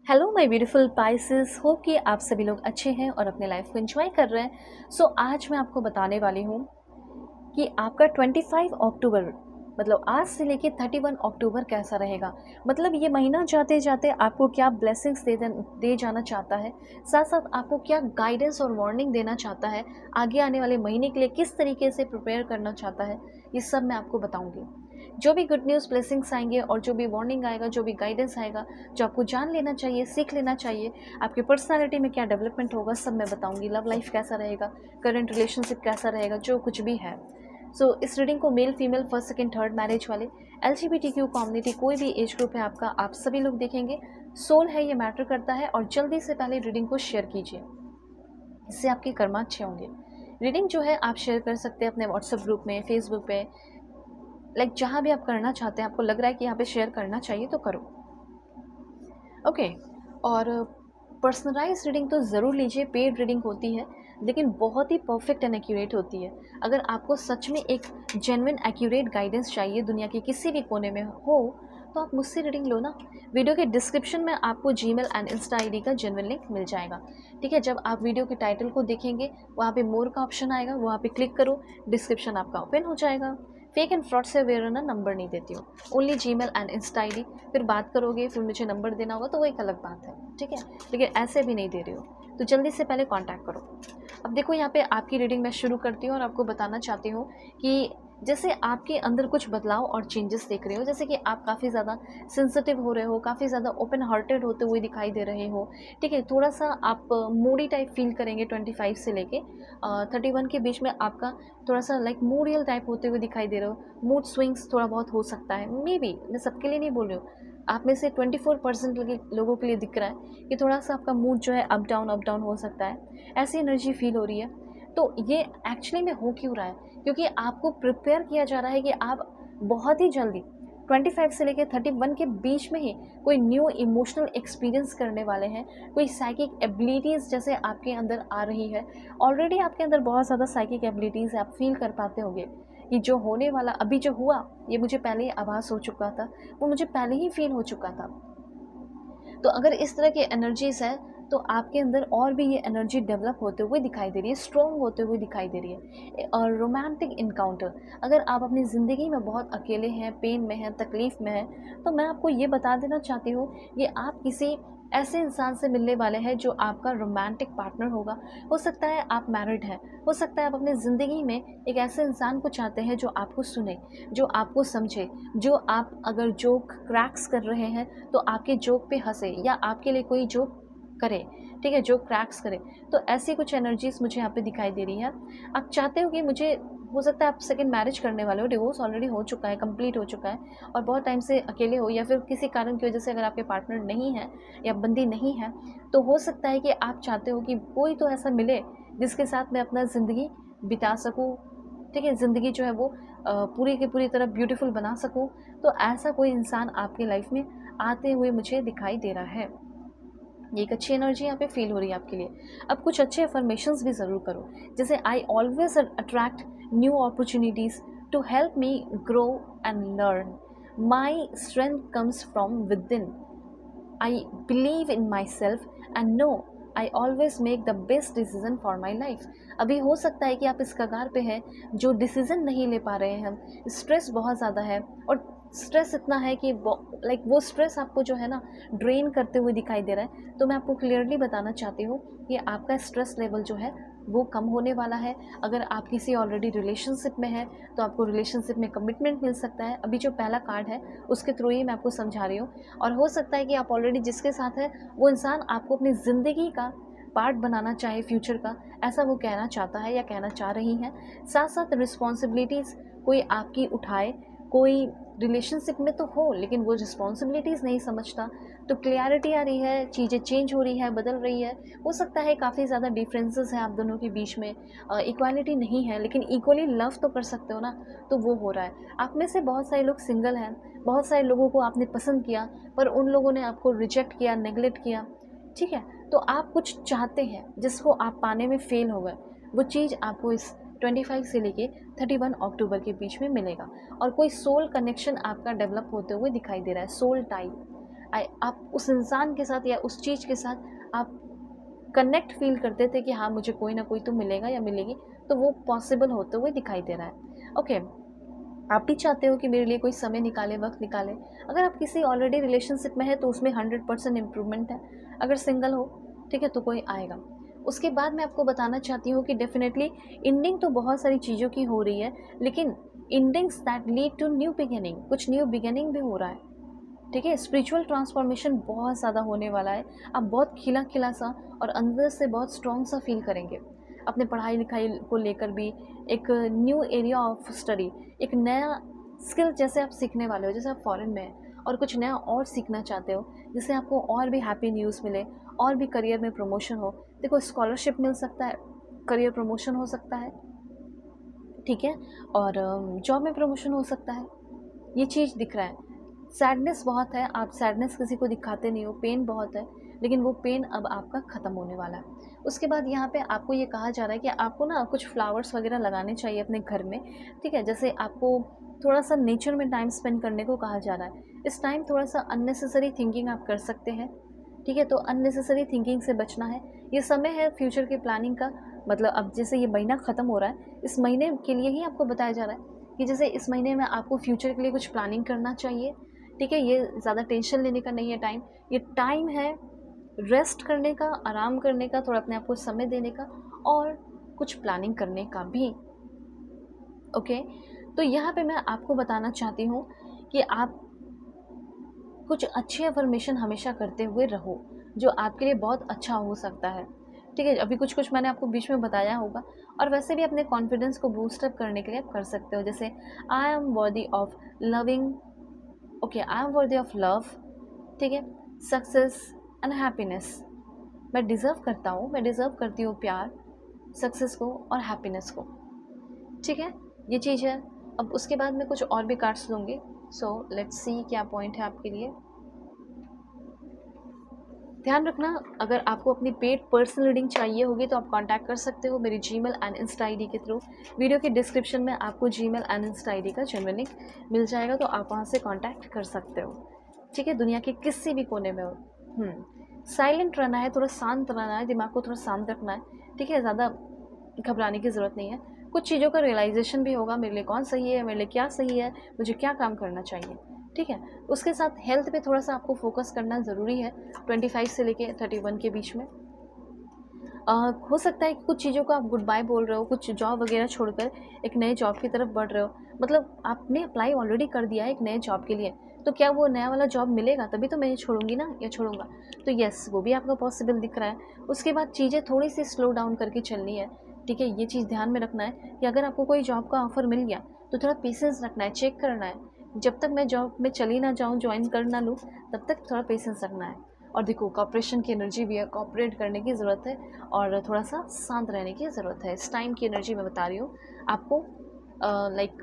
Hello my beautiful Pisces, hope कि आप सभी लोग अच्छे हैं और अपने लाइफ को एंजॉय कर रहे हैं। आज मैं आपको बताने वाली हूँ कि आपका 25 अक्टूबर मतलब आज से लेके 31 अक्टूबर कैसा रहेगा। मतलब ये महीना जाते जाते आपको क्या ब्लेसिंग्स दे जाना चाहता है, साथ साथ आपको क्या गाइडेंस और वार्निंग देना चाहता है, आगे आने वाले महीने के लिए किस तरीके से प्रिपेयर करना चाहता है, ये सब मैं आपको बताऊंगी। जो भी गुड न्यूज़ ब्लेसिंग्स आएंगे और जो भी वार्निंग आएगा, जो भी गाइडेंस आएगा, जो आपको जान लेना चाहिए, सीख लेना चाहिए, आपकी पर्सनालिटी में क्या डेवलपमेंट होगा, सब मैं बताऊंगी। लव लाइफ कैसा रहेगा, करंट रिलेशनशिप कैसा रहेगा, जो कुछ भी है। इस रीडिंग को male female first second third marriage वाले LGBTQ कम्युनिटी कोई भी एज ग्रुप है आपका, आप सभी लोग देखेंगे। सोल है, ये मैटर करता है। और जल्दी से पहले रीडिंग को शेयर कीजिए, इससे आपके कर्मा अच्छे होंगे। रीडिंग जो है आप शेयर कर सकते हैं अपने व्हाट्सएप ग्रुप में, फेसबुक पे, जहाँ भी आप करना चाहते हैं, आपको लग रहा है कि यहाँ पे शेयर करना चाहिए तो करो। ओके। और पर्सनलाइज रीडिंग तो ज़रूर लीजिए। पेड रीडिंग होती है लेकिन बहुत ही परफेक्ट एंड एक्यूरेट होती है। अगर आपको सच में एक जेन्युइन एक्यूरेट गाइडेंस चाहिए, दुनिया के किसी भी कोने में हो, तो आप मुझसे रीडिंग लो ना। वीडियो के डिस्क्रिप्शन में आपको जीमेल एंड इंस्टा आईडी का जेन्युइन लिंक मिल जाएगा। ठीक है, जब आप वीडियो के टाइटल को देखेंगे वहाँ पे मोर का ऑप्शन आएगा, वहाँ पे क्लिक करो, डिस्क्रिप्शन आपका ओपन हो जाएगा। फेक एंड फ्रॉड से अवेयर रहना, नंबर नहीं देती हूँ, only Gmail and Insta ID. फिर बात करोगे, फिर मुझे नंबर देना होगा तो वो एक अलग बात है, ठीक है, लेकिन ऐसे भी नहीं दे रही हो तो जल्दी से पहले कांटेक्ट करो। अब देखो, यहाँ पे आपकी रीडिंग मैं शुरू करती हूँ और आपको बताना चाहती हूँ कि जैसे आपके अंदर कुछ बदलाव और चेंजेस देख रहे हो, जैसे कि आप काफ़ी ज़्यादा सेंसिटिव हो रहे हो, काफ़ी ज़्यादा ओपन हार्टेड होते हुए दिखाई दे रहे हो। ठीक है, थोड़ा सा आप मूडी टाइप फील करेंगे 25 से लेके 31 के बीच में। आपका थोड़ा सा मूडियल टाइप होते हुए दिखाई दे रहे हो। मूड स्विंग्स थोड़ा बहुत हो सकता है, मे बी, मैं सबके लिए नहीं बोल रही हूँ, आप में से 24% लोगों के लिए दिख रहा है कि थोड़ा सा आपका मूड जो है अप डाउन हो सकता है, ऐसी एनर्जी फील हो रही है। तो ये एक्चुअली में हो क्यों रहा है? क्योंकि आपको प्रिपेयर किया जा रहा है कि आप बहुत ही जल्दी 25 से लेकर 31 के बीच में ही कोई न्यू इमोशनल एक्सपीरियंस करने वाले हैं। कोई साइकिक एबिलिटीज़ जैसे आपके अंदर आ रही है। ऑलरेडी आपके अंदर बहुत ज़्यादा साइकिक एबिलिटीज़ आप फील कर पाते होंगे कि जो होने वाला, अभी जो हुआ, ये मुझे पहले ही आभास हो चुका था, वो मुझे पहले ही फील हो चुका था। तो अगर इस तरह की एनर्जीज है तो आपके अंदर और भी ये एनर्जी डेवलप होते हुए दिखाई दे रही है, स्ट्रॉन्ग होते हुए दिखाई दे रही है। और रोमांटिक इनकाउंटर, अगर आप अपनी ज़िंदगी में बहुत अकेले हैं, पेन में हैं, तकलीफ़ में हैं, तो मैं आपको ये बता देना चाहती हूँ कि आप किसी ऐसे इंसान से मिलने वाले हैं जो आपका रोमांटिक पार्टनर होगा। हो सकता है आप मैरिड हैं, हो सकता है आप अपनी ज़िंदगी में एक ऐसे इंसान को चाहते हैं जो आपको सुने, जो आपको समझे, जो आप अगर जोक क्रैक्स कर रहे हैं तो आपके जोक पे हंसे या आपके लिए कोई जोक करे, ठीक है, जो क्रैक्स करे। तो ऐसी कुछ एनर्जीज मुझे यहाँ पे दिखाई दे रही है। आप चाहते हो कि मुझे, हो सकता है आप सेकंड मैरिज करने वाले हो, डिवोर्स ऑलरेडी हो चुका है, कंप्लीट हो चुका है, और बहुत टाइम से अकेले हो, या फिर किसी कारण की वजह से अगर आपके पार्टनर नहीं है या बंदी नहीं है, तो हो सकता है कि आप चाहते हो कि कोई तो ऐसा मिले जिसके साथ मैं अपना ज़िंदगी बिता सकूँ। ठीक है, ज़िंदगी जो है वो पूरी की पूरी तरह ब्यूटीफुल बना सकूँ। तो ऐसा कोई इंसान आपकी लाइफ में आते हुए मुझे दिखाई दे रहा है। ये एक अच्छी एनर्जी यहाँ पे फील हो रही है आपके लिए। अब कुछ अच्छे अफर्मेशंस भी ज़रूर करो, जैसे I always attract new opportunities to help me grow and learn, my strength comes from within, I believe in myself and know I always make the best decision for my life. अभी हो सकता है कि आप इस कगार पे हैं जो डिसीज़न नहीं ले पा रहे हैं, स्ट्रेस बहुत ज़्यादा है, और स्ट्रेस इतना है कि वो स्ट्रेस आपको जो है ना ड्रेन करते हुए दिखाई दे रहा है। तो मैं आपको क्लियरली बताना चाहती हूँ कि आपका स्ट्रेस लेवल जो है वो कम होने वाला है। अगर आप किसी ऑलरेडी रिलेशनशिप में हैं तो आपको रिलेशनशिप में कमिटमेंट मिल सकता है। अभी जो पहला कार्ड है उसके थ्रू ही मैं आपको समझा रही हूँ। और हो सकता है कि आप ऑलरेडी जिसके साथ है वो इंसान आपको अपनी ज़िंदगी का पार्ट बनाना चाहे, फ्यूचर का, ऐसा वो कहना चाहता है या कहना चाह रही हैं। साथ साथ रिस्पॉन्सिबिलिटीज़ कोई आपकी उठाए, कोई रिलेशनशिप में तो हो लेकिन वो रिस्पॉन्सिबिलिटीज़ नहीं समझता। तो क्लियरिटी आ रही है, चीज़ें चेंज हो रही है, बदल रही है। हो सकता है काफ़ी ज़्यादा डिफरेंसेस हैं आप दोनों के बीच में, इक्वालिटी नहीं है, लेकिन इक्वली लव तो कर सकते हो ना। तो वो हो रहा है। आप में से बहुत सारे लोग सिंगल हैं, बहुत सारे लोगों को आपने पसंद किया पर उन लोगों ने आपको रिजेक्ट किया, नेगलेक्ट किया। ठीक है, तो आप कुछ चाहते हैं जिसको आप पाने में फेल हो गए, वो चीज़ आपको इस 25 से लेके 31 अक्टूबर के बीच में मिलेगा। और कोई सोल कनेक्शन आपका डेवलप होते हुए दिखाई दे रहा है, सोल टाइप। आप उस इंसान के साथ या उस चीज़ के साथ आप कनेक्ट फील करते थे कि हाँ, मुझे कोई ना कोई तो मिलेगा या मिलेगी, तो वो पॉसिबल होते हुए दिखाई दे रहा है। ओके, आप भी चाहते हो कि मेरे लिए कोई समय निकाले, वक्त निकाले। अगर आप किसी ऑलरेडी रिलेशनशिप में है तो उसमें 100% इम्प्रूवमेंट है। अगर सिंगल हो, ठीक है, तो कोई आएगा। उसके बाद मैं आपको बताना चाहती हूँ कि डेफिनेटली एंडिंग तो बहुत सारी चीज़ों की हो रही है, लेकिन endings that lead to new beginning, कुछ न्यू बिगिनिंग भी हो रहा है। ठीक है, स्पिरिचुअल ट्रांसफॉर्मेशन बहुत ज़्यादा होने वाला है। आप बहुत खिला खिला सा और अंदर से बहुत स्ट्रॉन्ग सा फील करेंगे। अपने पढ़ाई लिखाई को लेकर भी एक न्यू एरिया ऑफ स्टडी, एक नया स्किल जैसे आप सीखने वाले हो, जैसे आप फॉरेन में हैं और कुछ नया और सीखना चाहते हो, जिससे आपको और भी हैप्पी न्यूज़ मिले, और भी करियर में प्रमोशन हो। देखो, स्कॉलरशिप मिल सकता है, करियर प्रमोशन हो सकता है, ठीक है, और जॉब में प्रमोशन हो सकता है। ये चीज़ दिख रहा है। सैडनेस बहुत है, आप सैडनेस किसी को दिखाते नहीं हो, पेन बहुत है, लेकिन वो पेन अब आपका ख़त्म होने वाला है। उसके बाद यहाँ पे आपको ये कहा जा रहा है कि आपको ना कुछ फ्लावर्स वगैरह लगाने चाहिए अपने घर में, ठीक है। जैसे आपको थोड़ा सा नेचर में टाइम स्पेंड करने को कहा जा रहा है। इस टाइम थोड़ा सा अननेसेसरी थिंकिंग आप कर सकते हैं, ठीक है, तो अननेसेसरी थिंकिंग से बचना है। ये समय है फ्यूचर के प्लानिंग का, मतलब अब जैसे ये महीना ख़त्म हो रहा है, इस महीने के लिए ही आपको बताया जा रहा है कि जैसे इस महीने में आपको फ्यूचर के लिए कुछ प्लानिंग करना चाहिए, ठीक है। ये ज़्यादा टेंशन लेने का नहीं है टाइम, ये टाइम है रेस्ट करने का, आराम करने का, थोड़ा अपने आप को समय देने का और कुछ प्लानिंग करने का भी। ओके, तो यहाँ पे मैं आपको बताना चाहती हूँ कि आप कुछ अच्छी अफर्मेशन हमेशा करते हुए रहो, जो आपके लिए बहुत अच्छा हो सकता है, ठीक है। अभी कुछ कुछ मैंने आपको बीच में बताया होगा, और वैसे भी अपने कॉन्फिडेंस को बूस्ट अप करने के लिए आप कर सकते हो, जैसे I am worthy of loving, okay, I am worthy of love, ठीक है, सक्सेस एंड हैप्पीनेस। मैं डिज़र्व करता हूँ, मैं डिज़र्व करती हूँ प्यार, सक्सेस को और हैप्पीनेस को, ठीक है। ये चीज़ है। अब उसके बाद मैं कुछ और भी कार्ड्स लूँगी। सो लेट्स सी क्या पॉइंट है आपके लिए। ध्यान रखना, अगर आपको अपनी पेड पर्सनल रीडिंग चाहिए होगी तो आप कांटेक्ट कर सकते हो मेरी जीमेल एंड इंस्टा आईडी के थ्रू। वीडियो के डिस्क्रिप्शन में आपको जीमेल एंड इंस्टा आईडी का जेन्युइन लिंक मिल जाएगा, तो आप वहाँ से कांटेक्ट कर सकते हो, ठीक है, दुनिया के किसी भी कोने में हो। साइलेंट रहना है, थोड़ा शांत रहना है, दिमाग को थोड़ा शांत रखना है, ठीक है, ज़्यादा घबराने की ज़रूरत नहीं है। कुछ चीज़ों का रियलाइजेशन भी होगा, मेरे लिए कौन सही है, मेरे लिए क्या सही है, मुझे क्या काम करना चाहिए, ठीक है। उसके साथ हेल्थ पे थोड़ा सा आपको फोकस करना ज़रूरी है 25 से लेके 31 के बीच में। हो सकता है कि कुछ चीज़ों को आप गुड बाय बोल रहे हो, कुछ जॉब वगैरह छोड़कर एक नए जॉब की तरफ बढ़ रहे हो, मतलब आपने अप्लाई ऑलरेडी कर दिया है एक नए जॉब के लिए, तो क्या वो नया वाला जॉब मिलेगा तभी तो मैं ये छोड़ूंगी ना, या छोड़ूंगा, तो यस, वो भी आपका पॉसिबल दिख रहा है। उसके बाद चीज़ें थोड़ी सी स्लो डाउन करके चलनी है, ठीक है। ये चीज़ ध्यान में रखना है कि अगर आपको कोई जॉब का ऑफर मिल गया तो थोड़ा पेशेंस रखना है, चेक करना है, जब तक मैं जॉब में चली ना जाऊँ, ज्वाइन कर ना लूँ, तब तक थोड़ा पेशेंस रखना है। और देखो, कॉपरेशन की एनर्जी भी है, कॉपरेट करने की ज़रूरत है और थोड़ा सा शांत रहने की ज़रूरत है। इस टाइम की एनर्जी मैं बता रही हूँ आपको, लाइक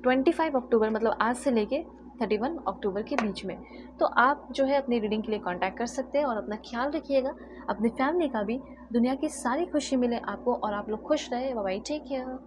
25 अक्टूबर, मतलब आज से लेके 31 अक्टूबर के बीच में। तो आप जो है अपनी रीडिंग के लिए कांटेक्ट कर सकते हैं, और अपना ख्याल रखिएगा, अपनी फैमिली का भी। दुनिया की सारी खुशी मिले आपको और आप लोग खुश रहे। Bye bye, take care.